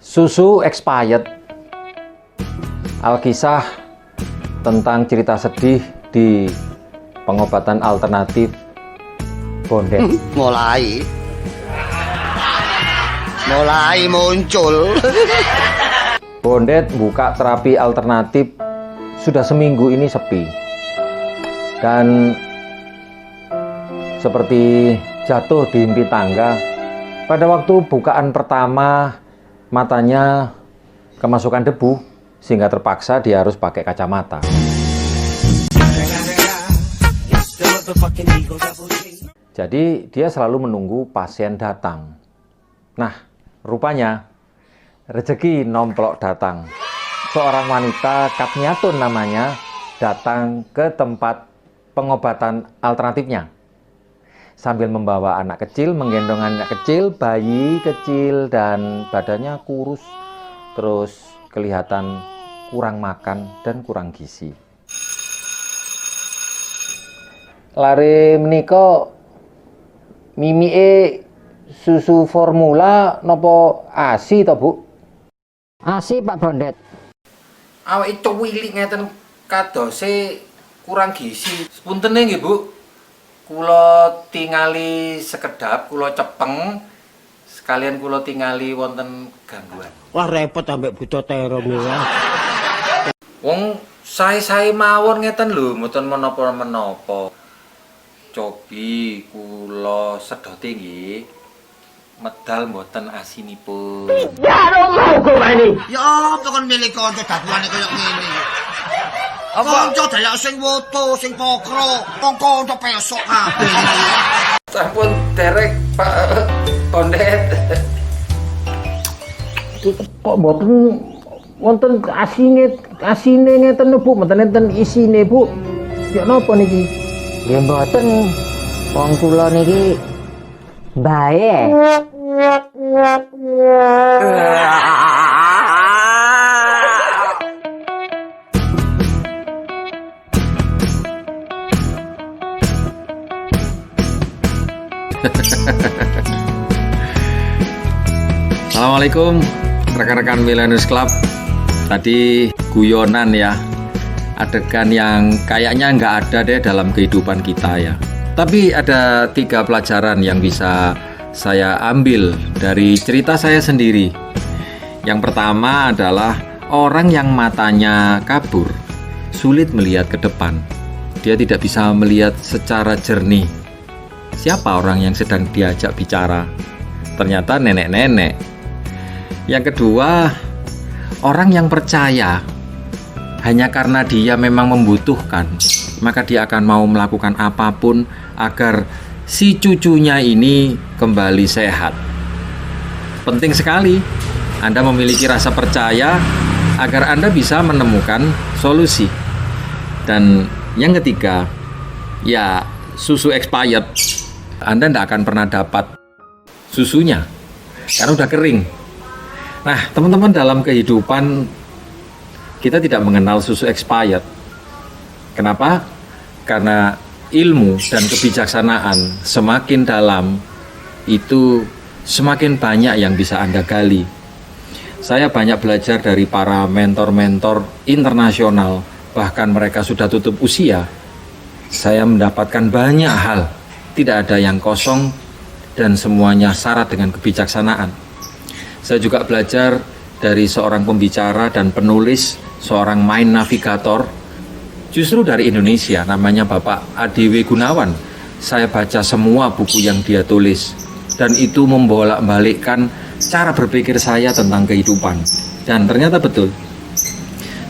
Susu expired. Alkisah tentang cerita sedih di pengobatan alternatif Bondet. Mulai muncul. Bondet buka terapi alternatif sudah seminggu ini sepi. Dan seperti jatuh di impi tangga, pada waktu bukaan pertama matanya kemasukan debu sehingga terpaksa dia harus pakai kacamata. Jadi dia selalu menunggu pasien datang. Nah, rupanya rezeki nomplok datang. Seorang wanita Katniatun namanya datang ke tempat pengobatan alternatifnya. Sambil membawa anak kecil, menggendong anak kecil, bayi kecil, dan badannya kurus, terus kelihatan kurang makan dan kurang gizi. Lare menika mimike susu formula nopo ASI to, Bu? ASI, Pak Bondet. Awake cuwilik ngeten kadose kurang gizi. Sepuntene nggih, Bu. Kula tingali sekedap, kula cepeng, sekalian kula tingali wonten gangguan. Wah repot ambek buta terong ya. Wong sae-sae mawon ngeten lho, mboten menapa-menapa. Cobi kula sedoti nggih. Medal mboten asinipun. Ya apa kon milih kanca daduane kaya ngene. Kanca dayak sing woto, sing pokro, kanca pesok kabeh. Sampun derek Pak Bondet. Kok mboten wonten asine ngeten Bu, mboten enten isine Bu. Ya napa niki? Nggih mboten. Wong kula niki bae. Assalamualaikum rekan-rekan Millennials Club. Tadi guyonan ya, adegan yang kayaknya nggak ada deh dalam kehidupan kita ya. Tapi ada 3 pelajaran yang bisa saya ambil dari cerita saya sendiri. Yang pertama adalah orang yang matanya kabur, sulit melihat ke depan. Dia tidak bisa melihat secara jernih. Siapa orang yang sedang diajak bicara? Ternyata nenek-nenek. Yang kedua, orang yang percaya hanya karena dia memang membutuhkan, maka dia akan mau melakukan apapun agar si cucunya ini kembali sehat. Penting sekali Anda memiliki rasa percaya agar Anda bisa menemukan solusi. Dan yang ketiga, ya susu expired. Anda tidak akan pernah dapat susunya karena udah kering. Nah, teman-teman, dalam kehidupan kita tidak mengenal susu expired. Kenapa? Karena ilmu dan kebijaksanaan semakin dalam, itu semakin banyak yang bisa Anda gali. Saya banyak belajar dari para mentor-mentor internasional, bahkan mereka sudah tutup usia. Saya mendapatkan banyak hal, tidak ada yang kosong dan semuanya syarat dengan kebijaksanaan. Saya juga belajar dari seorang pembicara dan penulis, seorang mind navigator, justru dari Indonesia, namanya Bapak A.D.W. Gunawan. Saya baca semua buku yang dia tulis, dan itu membolak-balikkan cara berpikir saya tentang kehidupan. Dan ternyata betul,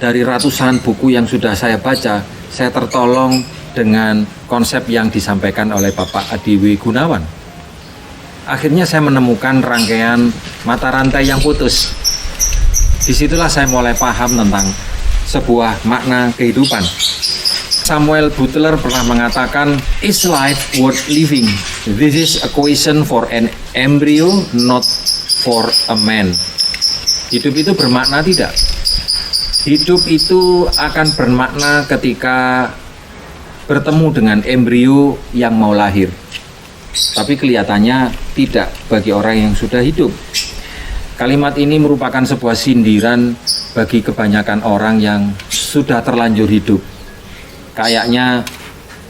dari ratusan buku yang sudah saya baca, saya tertolong dengan konsep yang disampaikan oleh Bapak A.D.W. Gunawan. Akhirnya saya menemukan rangkaian mata rantai yang putus. Disitulah saya mulai paham tentang sebuah makna kehidupan. Samuel Butler pernah mengatakan, "Is life worth living? This is a question for an embryo, not for a man." Hidup itu bermakna tidak? Hidup itu akan bermakna ketika bertemu dengan embrio yang mau lahir. Tapi kelihatannya tidak bagi orang yang sudah hidup. Kalimat ini merupakan sebuah sindiran bagi kebanyakan orang yang sudah terlanjur hidup. Kayaknya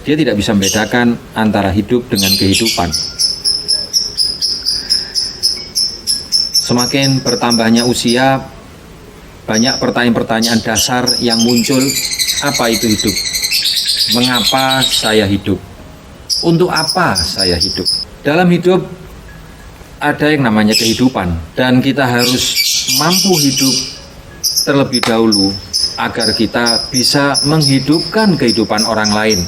dia tidak bisa membedakan antara hidup dengan kehidupan. Semakin bertambahnya usia, banyak pertanyaan-pertanyaan dasar yang muncul. Apa itu hidup? Mengapa saya hidup? Untuk apa saya hidup? Dalam hidup ada yang namanya kehidupan, dan kita harus mampu hidup terlebih dahulu agar kita bisa menghidupkan kehidupan orang lain,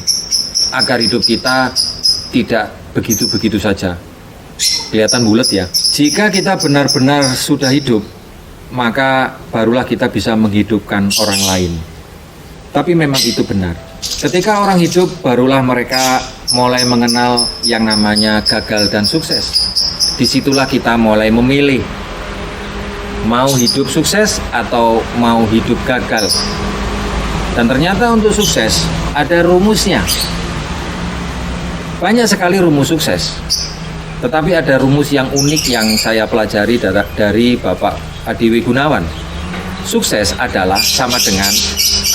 agar hidup kita tidak begitu-begitu saja. Kelihatan bulat ya. Jika kita benar-benar sudah hidup, maka barulah kita bisa menghidupkan orang lain. Tapi memang itu benar. Ketika orang hidup, barulah mereka mulai mengenal yang namanya gagal dan sukses. Disitulah kita mulai memilih mau hidup sukses atau mau hidup gagal. Dan ternyata untuk sukses ada rumusnya. Banyak sekali rumus sukses. Tetapi ada rumus yang unik yang saya pelajari dari Bapak Adiwi Gunawan. Sukses adalah sama dengan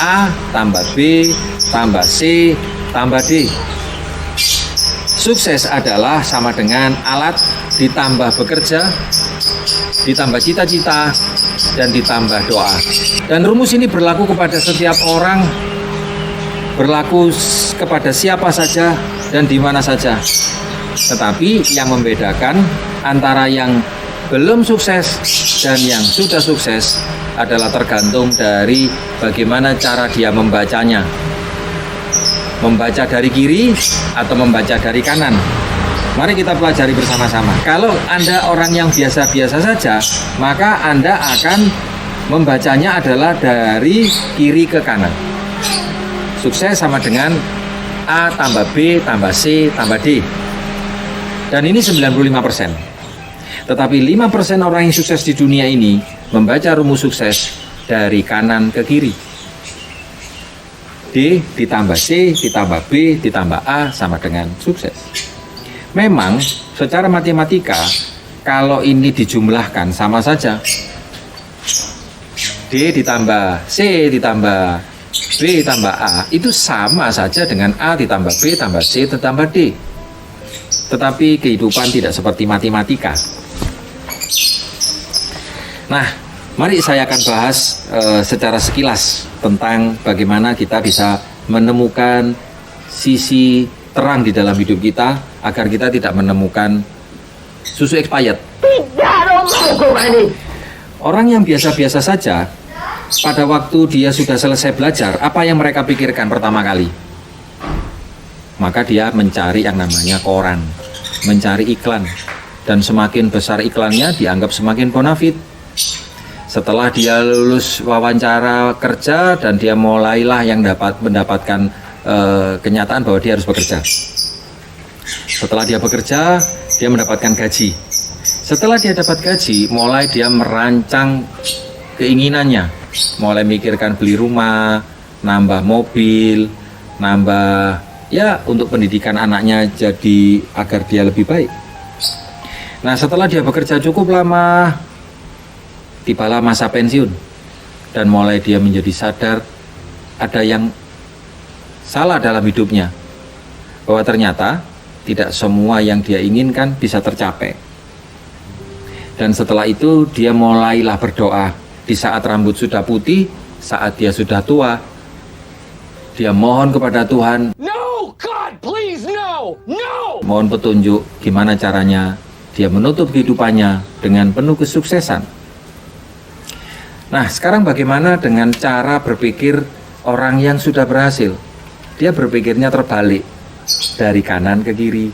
A tambah B tambah C tambah D. Sukses adalah sama dengan alat ditambah bekerja, ditambah cita-cita, dan ditambah doa. Dan rumus ini berlaku kepada setiap orang, berlaku kepada siapa saja dan di mana saja. Tetapi yang membedakan antara yang belum sukses dan yang sudah sukses adalah tergantung dari bagaimana cara dia membacanya. Membaca dari kiri atau membaca dari kanan. Mari kita pelajari bersama-sama. Kalau Anda orang yang biasa-biasa saja, maka Anda akan membacanya adalah dari kiri ke kanan. Sukses sama dengan A tambah B tambah C tambah D. Dan ini 95%. Tetapi 5% orang yang sukses di dunia ini membaca rumus sukses dari kanan ke kiri. D ditambah C ditambah B ditambah A sama dengan sukses. Memang secara matematika kalau ini dijumlahkan sama saja. D ditambah C ditambah B ditambah A itu sama saja dengan A ditambah B tambah C ditambah D. Tetapi kehidupan tidak seperti matematika. Nah, mari saya akan bahas secara sekilas tentang bagaimana kita bisa menemukan sisi terang di dalam hidup kita agar kita tidak menemukan susu expired. Orang yang biasa-biasa saja, pada waktu dia sudah selesai belajar, apa yang mereka pikirkan pertama kali? Maka dia mencari yang namanya koran, mencari iklan, dan semakin besar iklannya dianggap semakin bonafit. Setelah dia lulus wawancara kerja dan dia mulailah yang mendapatkan kenyataan bahwa dia harus bekerja. Setelah dia bekerja, dia mendapatkan gaji. Setelah dia dapat gaji, mulai dia merancang keinginannya, mulai mikirkan beli rumah, nambah mobil, nambah ya untuk pendidikan anaknya jadi agar dia lebih baik. Nah, setelah dia bekerja cukup lama, tibalah masa pensiun dan mulai dia menjadi sadar ada yang salah dalam hidupnya, bahwa ternyata tidak semua yang dia inginkan bisa tercapai. Dan setelah itu dia mulailah berdoa. Di saat rambut sudah putih, saat dia sudah tua, dia mohon kepada Tuhan, No, God, please, no, no. mohon petunjuk gimana caranya dia menutup kehidupannya dengan penuh kesuksesan. Nah, sekarang bagaimana dengan cara berpikir orang yang sudah berhasil? Dia berpikirnya terbalik, dari kanan ke kiri.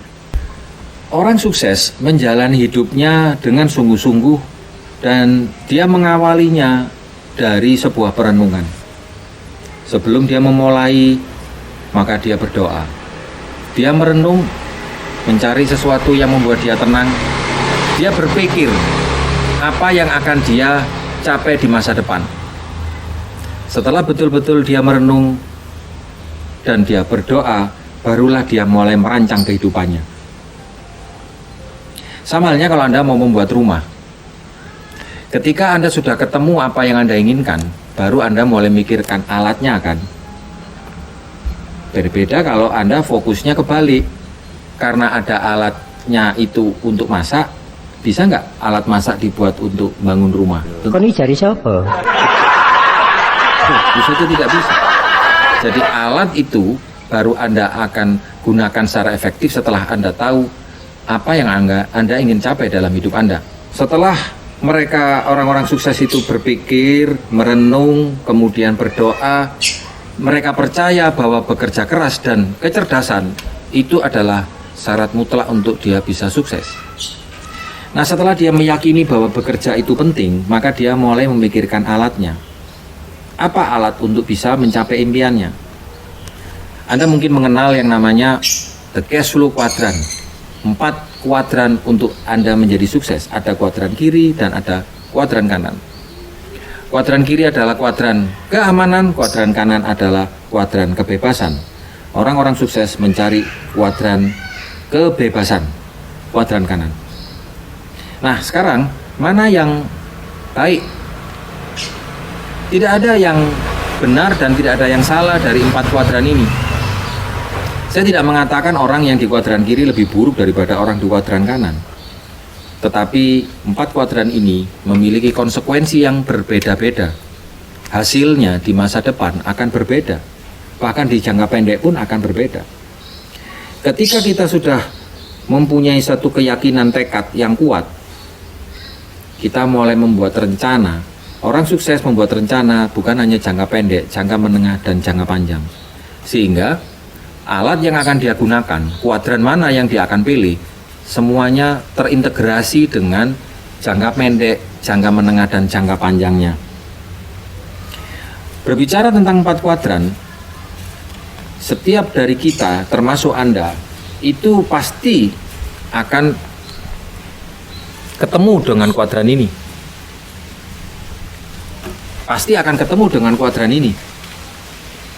Orang sukses menjalani hidupnya dengan sungguh-sungguh dan dia mengawalinya dari sebuah perenungan. Sebelum dia memulai, maka dia berdoa. Dia merenung, mencari sesuatu yang membuat dia tenang. Dia berpikir apa yang akan dia capai di masa depan. Setelah betul-betul dia merenung dan dia berdoa, barulah dia mulai merancang kehidupannya. Sama halnya kalau Anda mau membuat rumah. Ketika Anda sudah ketemu apa yang Anda inginkan, baru Anda mulai mikirkan alatnya kan. Berbeda kalau Anda fokusnya kebalik. Karena ada alatnya itu untuk masak, bisa nggak alat masak dibuat untuk bangun rumah? Kon iki jari sapa? Bisa saja tidak bisa. Jadi alat itu baru Anda akan gunakan secara efektif setelah Anda tahu apa yang Anda ingin capai dalam hidup Anda. Setelah mereka orang-orang sukses itu berpikir, merenung, kemudian berdoa, mereka percaya bahwa bekerja keras dan kecerdasan itu adalah syarat mutlak untuk dia bisa sukses. Nah, setelah dia meyakini bahwa bekerja itu penting, maka dia mulai memikirkan alatnya. Apa alat untuk bisa mencapai impiannya? Anda mungkin mengenal yang namanya the cash flow quadrant. 4 kuadran untuk Anda menjadi sukses. Ada kuadran kiri dan ada kuadran kanan. Kuadran kiri adalah kuadran keamanan, kuadran kanan adalah kuadran kebebasan. Orang-orang sukses mencari kuadran kebebasan, kuadran kanan. Nah, sekarang mana yang baik? Tidak ada yang benar dan tidak ada yang salah dari 4 kuadran ini. Saya tidak mengatakan orang yang di kuadran kiri lebih buruk daripada orang di kuadran kanan. Tetapi 4 kuadran ini memiliki konsekuensi yang berbeda-beda. Hasilnya di masa depan akan berbeda. Bahkan di jangka pendek pun akan berbeda. Ketika kita sudah mempunyai satu keyakinan tekad yang kuat, kita mulai membuat rencana. Orang sukses membuat rencana bukan hanya jangka pendek, jangka menengah, dan jangka panjang. Sehingga alat yang akan dia gunakan, kuadran mana yang dia akan pilih, semuanya terintegrasi dengan jangka pendek, jangka menengah, dan jangka panjangnya. Berbicara tentang 4 kuadran, setiap dari kita, termasuk Anda, itu pasti akan ketemu dengan kuadran ini. Pasti akan ketemu dengan kuadran ini.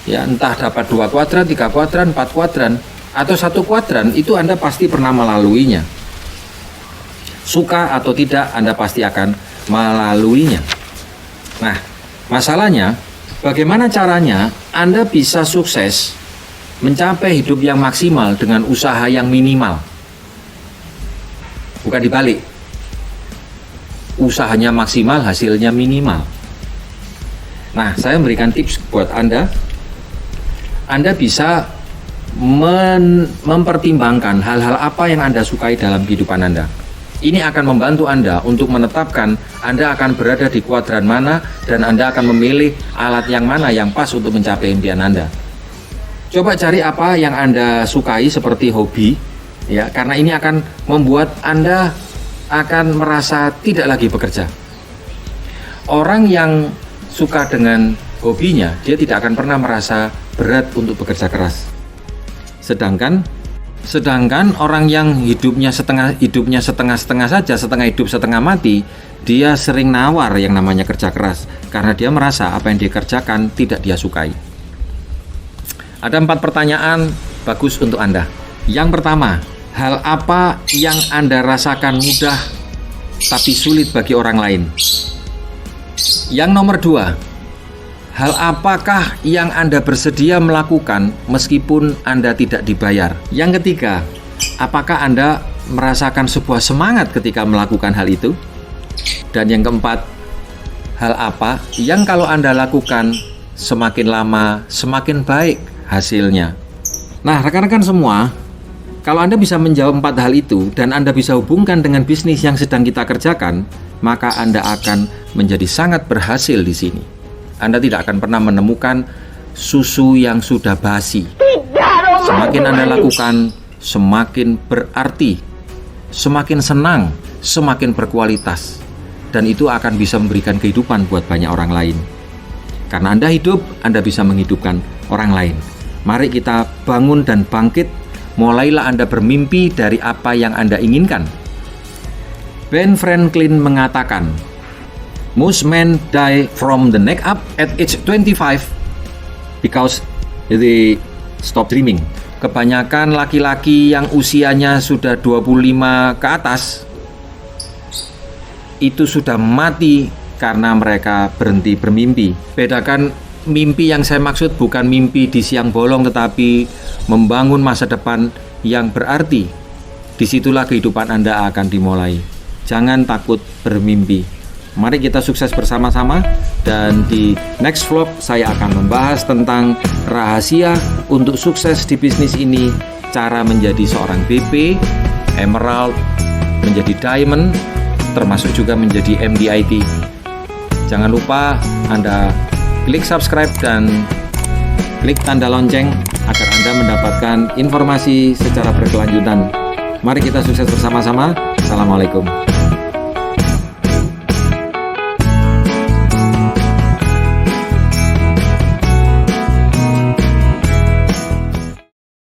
Ya, entah dapat 2 kuadran, 3 kuadran, 4 kuadran, atau 1 kuadran, itu Anda pasti pernah melaluinya. Suka atau tidak, Anda pasti akan melaluinya. Nah, masalahnya, bagaimana caranya Anda bisa sukses mencapai hidup yang maksimal dengan usaha yang minimal? Bukan dibalik. Usahanya maksimal, hasilnya minimal. Nah, saya memberikan tips buat Anda. Anda bisa mempertimbangkan hal-hal apa yang Anda sukai dalam kehidupan Anda. Ini akan membantu Anda untuk menetapkan Anda akan berada di kuadran mana dan Anda akan memilih alat yang mana yang pas untuk mencapai impian Anda. Coba cari apa yang Anda sukai seperti hobi, ya, karena ini akan membuat Anda akan merasa tidak lagi bekerja. Orang yang suka dengan hobinya, dia tidak akan pernah merasa berat untuk bekerja keras. Sedangkan orang yang hidupnya setengah-setengah saja, setengah hidup setengah mati, dia sering nawar yang namanya kerja keras karena dia merasa apa yang dia kerjakan tidak dia sukai. Ada 4 pertanyaan bagus untuk Anda. Yang pertama, hal apa yang Anda rasakan mudah tapi sulit bagi orang lain? Yang nomor 2, hal apakah yang Anda bersedia melakukan meskipun Anda tidak dibayar? Yang ketiga, apakah Anda merasakan sebuah semangat ketika melakukan hal itu? Dan yang keempat, hal apa yang kalau Anda lakukan semakin lama semakin baik hasilnya? Nah, rekan-rekan semua, kalau Anda bisa menjawab 4 hal itu dan Anda bisa hubungkan dengan bisnis yang sedang kita kerjakan, maka Anda akan menjadi sangat berhasil di sini. Anda tidak akan pernah menemukan susu yang sudah basi. Semakin Anda lakukan, semakin berarti, semakin senang, semakin berkualitas. Dan itu akan bisa memberikan kehidupan buat banyak orang lain. Karena Anda hidup, Anda bisa menghidupkan orang lain. Mari kita bangun dan bangkit. Mulailah Anda bermimpi dari apa yang Anda inginkan. Ben Franklin mengatakan, most men die from the neck up at age 25 because they stop dreaming. Kebanyakan laki-laki yang usianya sudah 25 ke atas itu sudah mati karena mereka berhenti bermimpi. Bedakan, mimpi yang saya maksud bukan mimpi di siang bolong, tetapi membangun masa depan yang berarti. Disitulah kehidupan Anda akan dimulai. Jangan takut bermimpi. Mari kita sukses bersama-sama. Dan di next vlog saya akan membahas tentang rahasia untuk sukses di bisnis ini, cara menjadi seorang BP, Emerald, menjadi Diamond, termasuk juga menjadi MDIT. Jangan lupa Anda klik subscribe dan klik tanda lonceng agar Anda mendapatkan informasi secara berkelanjutan. Mari kita sukses bersama-sama. Assalamualaikum.